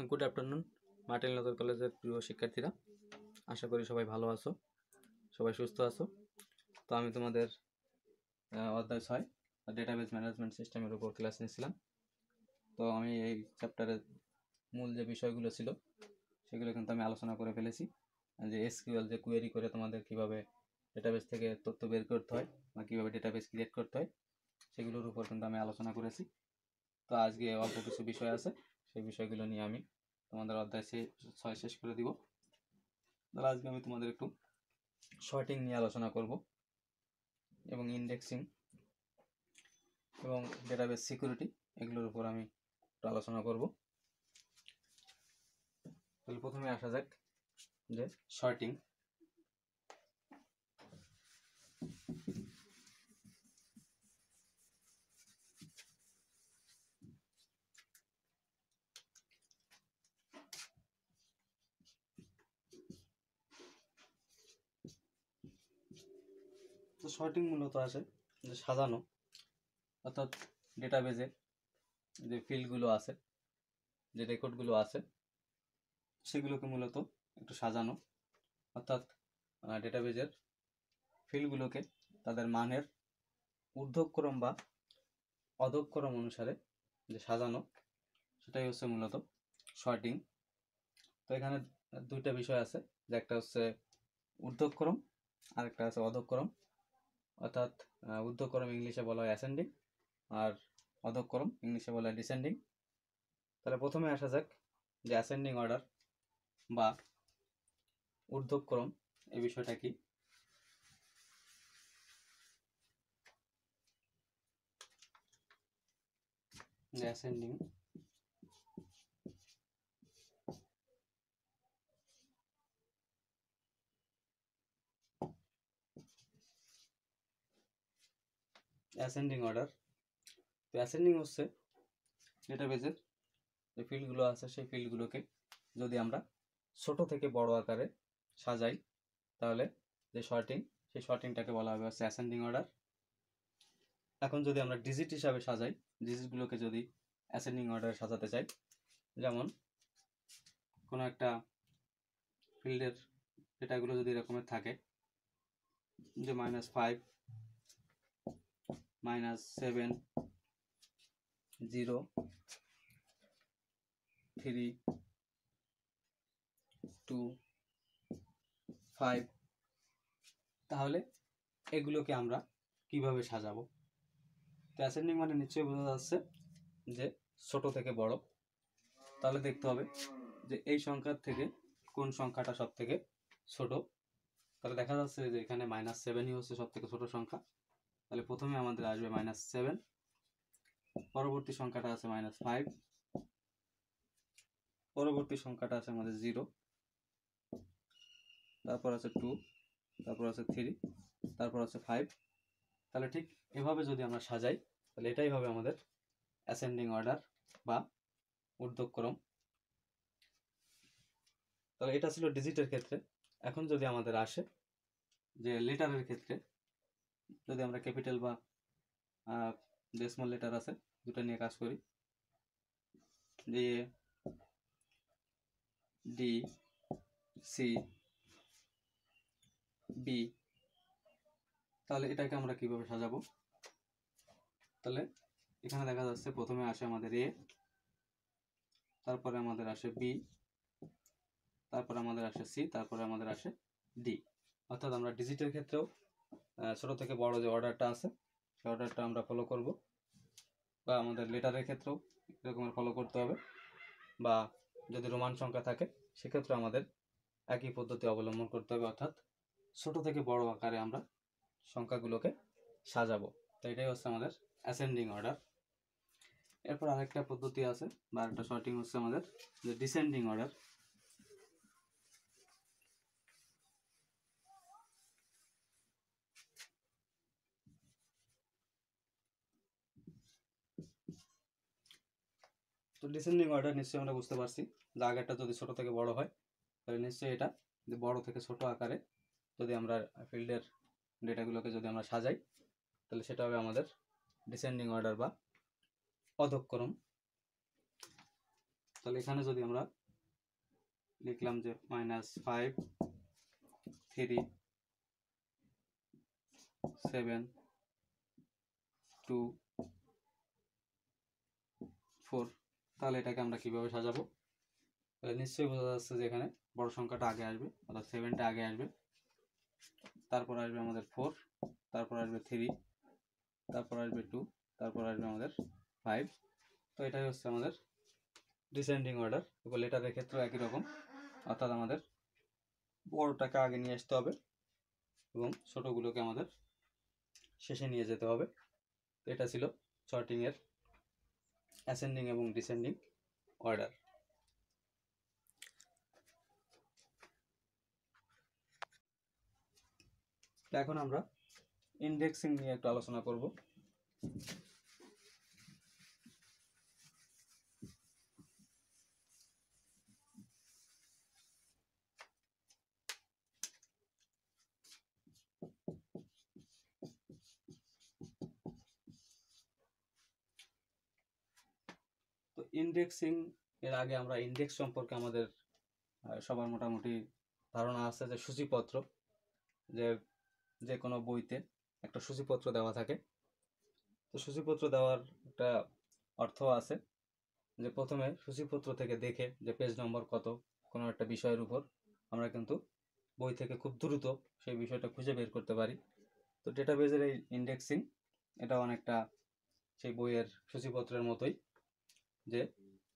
Good afternoon Martin Luther কলেজের প্রিয় শিক্ষার্থীরা, আশা করি সবাই ভালো আছো, সবাই সুস্থ আছো। তো আমি তোমাদের অধ্যায় 6 ডেটাবেস ম্যানেজমেন্ট সিস্টেমের উপর ক্লাস নিয়েছিলাম। তো আমি এই চ্যাপ্টারের মূল যে বিষয়গুলো ছিল সেগুলো কিন্তু আমি আলোচনা করে ফেলেছি, যে এসকিউএল যে কোয়েরি করে তোমাদের কিভাবে ডেটাবেস থেকে তথ্য বের করতে হয় বা কীভাবে ডেটাবেস ক্রিয়েট করতে হয় সেগুলোর উপর কিন্তু আমি আলোচনা করেছি। তো আজকে অল্প কিছু বিষয় আছে, সেই বিষয়গুলো নিয়ে আমি তোমাদের অধ্যায় 6 শেষ করে দিব। তাহলে আজকে আমি তোমাদের একটু শর্টিং নিয়ে আলোচনা করব এবং ইন্ডেক্সিং এবং ডেটাবেস সিকিউরিটি, এগুলোর উপর আমি একটু আলোচনা করব। তাহলে প্রথমে আসা যাক যে শর্টিং। তো শর্টিং মূলত আসে যে সাজানো, অর্থাৎ ডেটাবেজে যে ফিল্ডগুলো আছে, যে রেকর্ডগুলো আছে সেগুলোকে মূলত একটু সাজানো, অর্থাৎ ডেটাবেজের ফিল্ডগুলোকে তাদের মানের ঊর্ধ্বক্রম বা অধক্রম অনুসারে যে সাজানো, সেটাই হচ্ছে মূলত শর্টিং। তো এখানে দুইটা বিষয় আছে, যে একটা হচ্ছে ঊর্ধ্বক্রম আর একটা আছে অধক্রম, অর্থাৎ ঊর্ধ্বক্রম ইংলিশে বলা হয় অ্যাসেন্ডিং আর অধক্রম ইংলিশে বলা হয় ডিসেন্ডিং। তাহলে প্রথমে আসা যাক যে অ্যাসেন্ডিং অর্ডার বা ঊর্ধ্বক্রম এই বিষয়টা কি। Ascending order. তো অ্যাসেন্ডিং হচ্ছে ডেটাবেজের যে ফিল্ডগুলো আছে সেই ফিল্ডগুলোকে যদি আমরা ছোট থেকে বড় আকারে সাজাই তাহলে যে শর্টিং, সেই শর্টিংটাকে বলা হবে হচ্ছে অ্যাসেন্ডিং অর্ডার। এখন যদি আমরা ডিজিট হিসাবে সাজাই, ডিজিটগুলোকে যদি অ্যাসেন্ডিং অর্ডারে সাজাতে চাই, যেমন কোনো একটা ফিল্ডের ডেটাগুলো যদি এরকমের থাকে যে -5 -7 0 3 2 5, তাহলে এগুলোকে আমরা কিভাবে সাজাবো। তো অ্যাসেন্ডিং মানে নিশ্চয়ই বোঝা যাচ্ছে যে ছোট থেকে বড়। তাহলে দেখতে হবে যে এই সংখ্যার থেকে কোন সংখ্যাটা সব থেকে ছোট। তাহলে দেখা যাচ্ছে যে এখানে -7ই হচ্ছে সব থেকে ছোট সংখ্যা। তাহলে প্রথমে আমাদের আসবে -7, পরবর্তী সংখ্যাটা আছে -5, পরবর্তী সংখ্যাটা আছে আমাদের 0, তারপর আছে 2, তারপর আছে 3, তারপর আছে 5। তাহলে ঠিক এভাবে যদি আমরা সাজাই তাহলে এটাই হবে আমাদের অ্যাসেন্ডিং অর্ডার বা ঊর্ধ্বক্রম। তাহলে এটা ছিল ডিজিটের ক্ষেত্রে। এখন যদি আমাদের আসে যে লেটারের ক্ষেত্রে, যদি আমরা ক্যাপিটাল বা যে স্মল লেটার আছে দুটো নিয়ে কাজ করি, যে ডি সি বি, তাহলে এটাকে আমরা কিভাবে সাজাবো। তাহলে এখানে দেখা যাচ্ছে প্রথমে আসে আমাদের এ, তারপরে আমাদের আসে বি, তারপরে আমাদের আসে সি, তারপরে আমাদের আসে ডি। অর্থাৎ আমরা ডিজিটের ক্ষেত্রেও ছোট থেকে বড় যে অর্ডারটা আছে সেই অর্ডারটা আমরা ফলো করব, বা আমাদের লেটারের ক্ষেত্রেও এরকমের ফলো করতে হবে, বা যদি রোমান সংখ্যা থাকে সেক্ষেত্রে আমাদের একই পদ্ধতি অবলম্বন করতে হবে, অর্থাৎ ছোট থেকে বড় আকারে আমরা সংখ্যাগুলোকে সাজাবো। তো এটাই হচ্ছে আমাদের অ্যাসেন্ডিং অর্ডার। এরপর আরেকটা পদ্ধতি আছে বা আরেকটা শর্টিং হচ্ছে আমাদের যে ডিসেন্ডিং অর্ডার। তো ডিসেন্ডিং অর্ডার নিশ্চয়ই আমরা বুঝতে পারছি যে আগেরটা যদি ছোট থেকে বড় হয় তাহলে নিশ্চয়ই এটা বড় থেকে ছোট আকারে যদি আমরা ফিল্ডের ডেটাগুলোকে যদি আমরা সাজাই তাহলে সেটা হবে আমাদের ডিসেন্ডিং অর্ডার বা অধঃক্রম। তাহলে এখানে যদি আমরা লিখলাম যে -5 3 7 2 4, তাহলে এটাকে আমরা কিভাবে সাজাবো? তাহলে নিশ্চয়ই বোঝা যাচ্ছে যে এখানে বড় সংখ্যাটা আগে আসবে, অর্থাৎ 7টা আগে আসবে, তারপর আসবে আমাদের 4, তারপর আসবে 3, তারপর আসবে 2, তারপর আসবে আমাদের 5। তো এটাই হচ্ছে আমাদের ডিসেন্ডিং অর্ডার। এবং লেটারের ক্ষেত্রেও একই রকম, অর্থাৎ আমাদের বড়টাকে আগে নিয়ে আসতে হবে এবং ছোটগুলোকে আমাদের শেষে নিয়ে যেতে হবে। এটা ছিল সর্টিংয়ের অ্যাসেন্ডিং এবং ডিসেন্ডিং অর্ডার। এখন আমরা ইন্ডেক্সিং নিয়ে একটু আলোচনা করব। তো ইন্ডেক্সিং এর আগে আমরা ইন্ডেক্স সম্পর্কে আমাদের সবার মোটামুটি ধারণা আছে যে সূচিপত্র, যে কোনো বইতে একটা সূচিপত্র দেওয়া থাকে। তো সূচিপত্র দেওয়ার একটা অর্থ আছে যে প্রথমে সূচিপত্র থেকে দেখে যে পেজ নম্বর কত কোনো একটা বিষয়ের উপর, আমরা কিন্তু বই থেকে খুব দ্রুত সেই বিষয়টা খুঁজে বের করতে পারি। তো ডেটাবেজের এই ইন্ডেক্সিং এটা অনেকটা সেই বইয়ের সূচিপত্রের মতোই, যে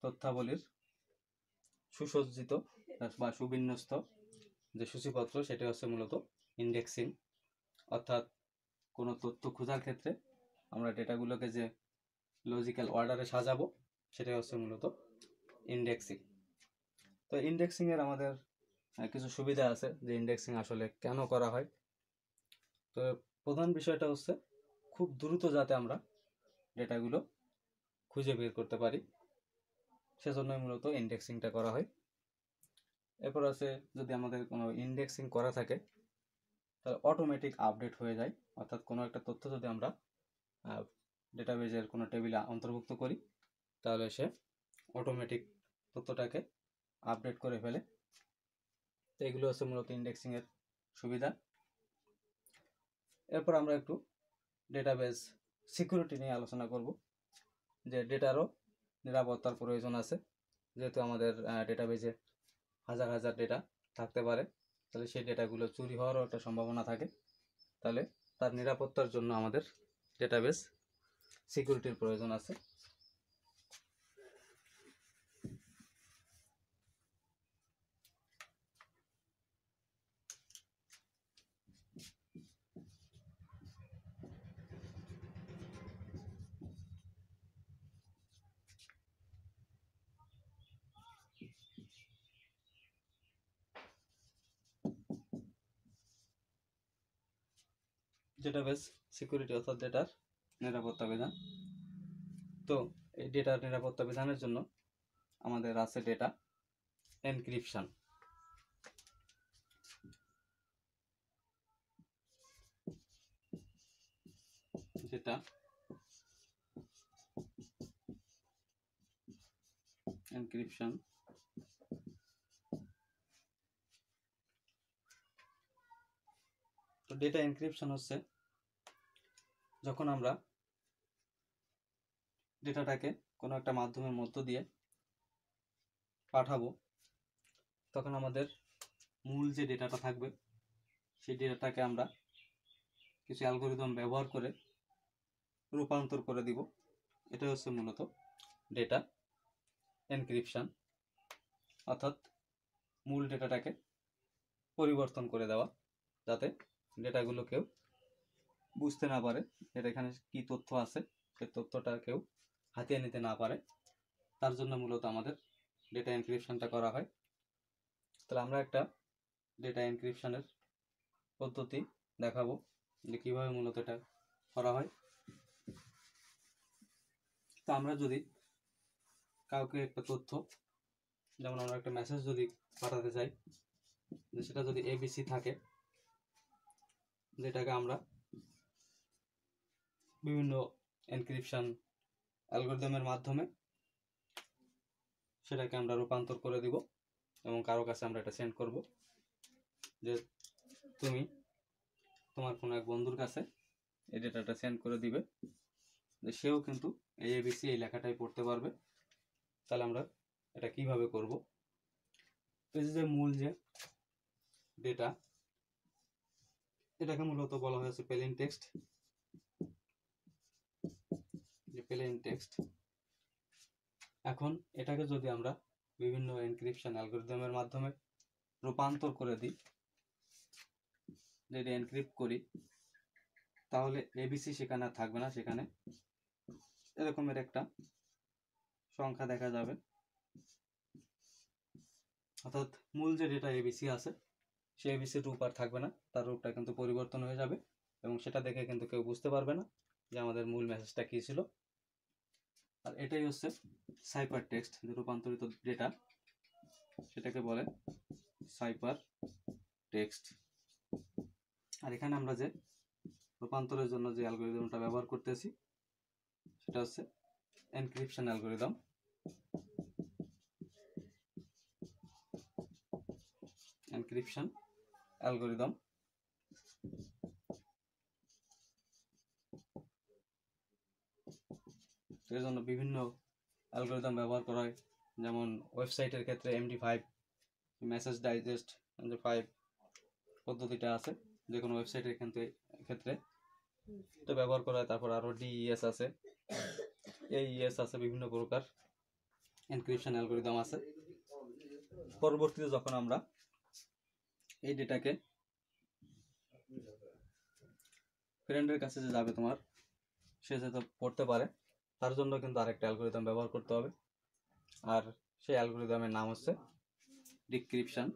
তথ্যাবলীর সুসজ্জিত বা সুবিন্যস্ত যে সূচিপত্র, সেটা হচ্ছে মূলত ইন্ডেক্সিং। অর্থাৎ কোনো তথ্য খোঁজার ক্ষেত্রে আমরা ডেটাগুলোকে যে লজিক্যাল অর্ডারে সাজাবো, সেটাই হচ্ছে মূলত ইন্ডেক্সিং। তো ইন্ডেক্সিংয়ের আমাদের কিছু সুবিধা আছে যে ইন্ডেক্সিং আসলে কেন করা হয়। তো প্রধান বিষয়টা হচ্ছে খুব দ্রুত যাতে আমরা ডেটাগুলো খুঁজে বের করতে পারি, সেজন্যই মূলত ইন্ডেক্সিংটা করা হয়। এরপর আছে যদি আমাদের কোনো ইন্ডেক্সিং করা থাকে তাহলে অটোমেটিক আপডেট হয়ে যায়। অর্থাৎ কোনো একটা তথ্য যদি আমরা ডেটাবেজের কোনো টেবিলে অন্তর্ভুক্ত করি তাহলে সে অটোমেটিক তথ্যটাকে আপডেট করে ফেলে। তো এগুলো হচ্ছে মূলত ইন্ডেক্সিংয়ের সুবিধা। এরপর আমরা একটু ডেটাবেজ সিকিউরিটি নিয়ে আলোচনা করব, যে ডেটারও নিরাপত্তার প্রয়োজন আছে। যেহেতু আমাদের ডেটাবেজে হাজার হাজার ডেটা থাকতে পারে, তাহলে সেই ডেটাগুলো চুরি হওয়ারও একটা সম্ভাবনা থাকে। তাহলে তার নিরাপত্তার জন্য আমাদের ডেটাবেজ সিকিউরিটির প্রয়োজন আছে। ডেটাবেজ সিকিউরিটি অর্থাৎ ডেটার নিরাপত্তা বিধান। তো এই ডেটার নিরাপত্তা বিধানের জন্য আমাদের আছে ডেটা এনক্রিপশন। ডেটা এনক্রিপশন তো ডেটা এনক্রিপশন হচ্ছে যখন আমরা ডেটাটাকে কোনো একটা মাধ্যমের মধ্য দিয়ে পাঠাবো, তখন আমাদের মূল যে ডেটাটা থাকবে সেই ডেটাটাকে আমরা কিছু অ্যালগোরিদম ব্যবহার করে রূপান্তর করে দিব। এটা হচ্ছে মূলত ডেটা এনক্রিপশন, অর্থাৎ মূল ডেটাটাকে পরিবর্তন করে দেওয়া যাতে ডেটাগুলো কেউ বুঝতে না পারে, এটা এখানে কি তথ্য আছে সেই তথ্যটা কেউ হাতিয়ে নিতে না পারে। তার জন্য মূলত আমাদের ডেটা এনক্রিপশনটা করা হয়। তাহলে আমরা একটা ডেটা এনক্রিপশনের পদ্ধতি দেখাবো যে কীভাবে মূলত এটা করা হয়। তো আমরা যদি কাউকে একটা তথ্য, যেমন আমরা একটা মেসেজ যদি পাঠাতে চাই, যে সেটা যদি এবিসি থাকে, যেটাকে আমরা বিভিন্ন এনক্রিপশন অ্যালগরিদমের মাধ্যমে সেটাকে আমরা রূপান্তর করে দিব এবং কারো কাছে আমরা এটা সেন্ড করব, যে তুমি তোমার কোনো এক বন্ধুর কাছে এই ডেটাটা সেন্ড করে দিবে, যে সেও কিন্তু এই এবিসি এই লেখাটাই পড়তে পারবে। তাহলে আমরা এটা কিভাবে করব? এই যে মূল যে ডেটা, এটাকে মূলত বলা হয়েছে প্লেন টেক্সট। যে প্লেন টেক্সট, এখন এটাকে যদি আমরা বিভিন্ন এনক্রিপশন অ্যালগরিদমের মাধ্যমে রূপান্তর করে দিই, যদি এনক্রিপ্ট করি, তাহলে এবিসি সেখানে আর থাকবে না, সেখানে এরকমের একটা সংখ্যা দেখা যাবে। অর্থাৎ মূল যে ডেটা এবিসি আছে, সেই এবিসির রূপ আর থাকবে না, তার রূপটা কিন্তু পরিবর্তন হয়ে যাবে এবং সেটা দেখে কিন্তু কেউ বুঝতে পারবে না যে আমাদের মূল মেসেজটা কী ছিল। আর এটাই হচ্ছে সাইফার টেক্সট, যে রূপান্তরিত ডেটা, সেটাকে বলে সাইফার টেক্সট। আর এখানে আমরা যে রূপান্তরের জন্য যে অ্যালগরিদমটা ব্যবহার করতেছি, সেটা হচ্ছে এনক্রিপশন অ্যালগরিদম। এনক্রিপশন অ্যালগরিদম এর জন্য বিভিন্ন অ্যালগরিদম ব্যবহার করা হয়, যেমন ওয়েবসাইটের ক্ষেত্রে MD5 মেসেজ ডাইজেস্ট MD5 পদ্ধতিটা আছে, যে কোনো ওয়েবসাইটের ক্ষেত্রে তো ব্যবহার করা হয়। তারপর আরও DES আছে, AES আছে, বিভিন্ন প্রকার এনক্রিপশন অ্যালগরিদম আছে। পরবর্তীতে যখন আমরা এই ডেটাকে ফ্রেন্ডের কাছে যে যাবে তোমার, সে যাতে পড়তে পারে, তার জন্য কিন্তু আরেকটা অ্যালগরিদম ব্যবহার করতে হবে। আর সেই অ্যালগরিদমের নাম হচ্ছে ডিক্রিপশন।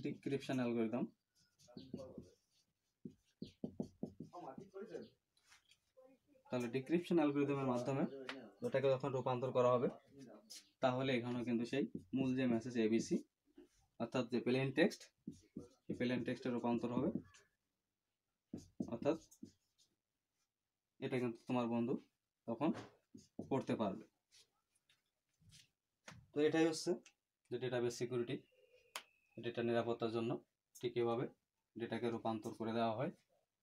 Decryption algorithm. তাহলে ডিক্রিপশন অ্যালগরিদমের মাধ্যমে ওটাকে যখন রূপান্তর করা হবে, তাহলে এখানেও কিন্তু সেই মূল যে মেসেজ এবিসি, অর্থাৎ যে প্লেন টেক্সট, সেই প্লেন টেক্সটে রূপান্তর হবে। অর্থাৎ এটা কিন্তু তোমার বন্ধু তখন পড়তে পারবে। তো এটাই হচ্ছে যে ডেটাবেস সিকিউরিটি, ডেটা নিরাপত্তার জন্য ঠিক এভাবে ডেটাকে রূপান্তর করে দেওয়া হয়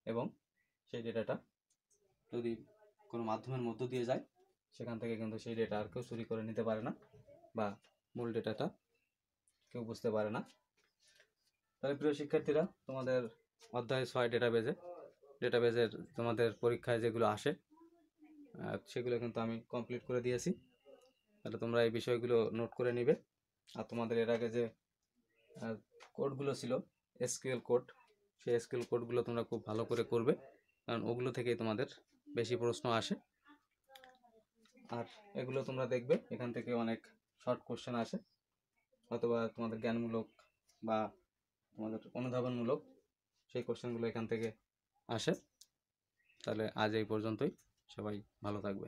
এবং সেই ডেটাটা যদি কোনো মাধ্যমের মধ্য দিয়ে যায়, সেখান থেকে কিন্তু সেই ডেটা আর কেউ চুরি করে নিতে পারে না বা মূল ডেটাটা কেউ বুঝতে পারে না। তাহলে প্রিয় শিক্ষার্থীরা, তোমাদের অধ্যায় 6 ডেটাবেজের তোমাদের পরীক্ষায় যেগুলো আসে, সেগুলো কিন্তু আমি কমপ্লিট করে দিয়েছি। তাহলে তোমরা এই বিষয়গুলো নোট করে নিবে। আর তোমাদের এর আগে যে কোডগুলো ছিল SQL কোড, সেই SQL কোডগুলো তোমরা খুব ভালো করে করবে, কারণ ওগুলো থেকেই তোমাদের বেশি প্রশ্ন আসে। আর এগুলো তোমরা দেখবে, এখান থেকে অনেক শর্ট কোশ্চেন আসে, অথবা তোমাদের জ্ঞানমূলক বা তোমাদের অনুধাবনমূলক সেই কোশ্চেনগুলো এখান থেকে আসে। তাহলে আজ এই পর্যন্তই, সবাই ভালো থাকবে।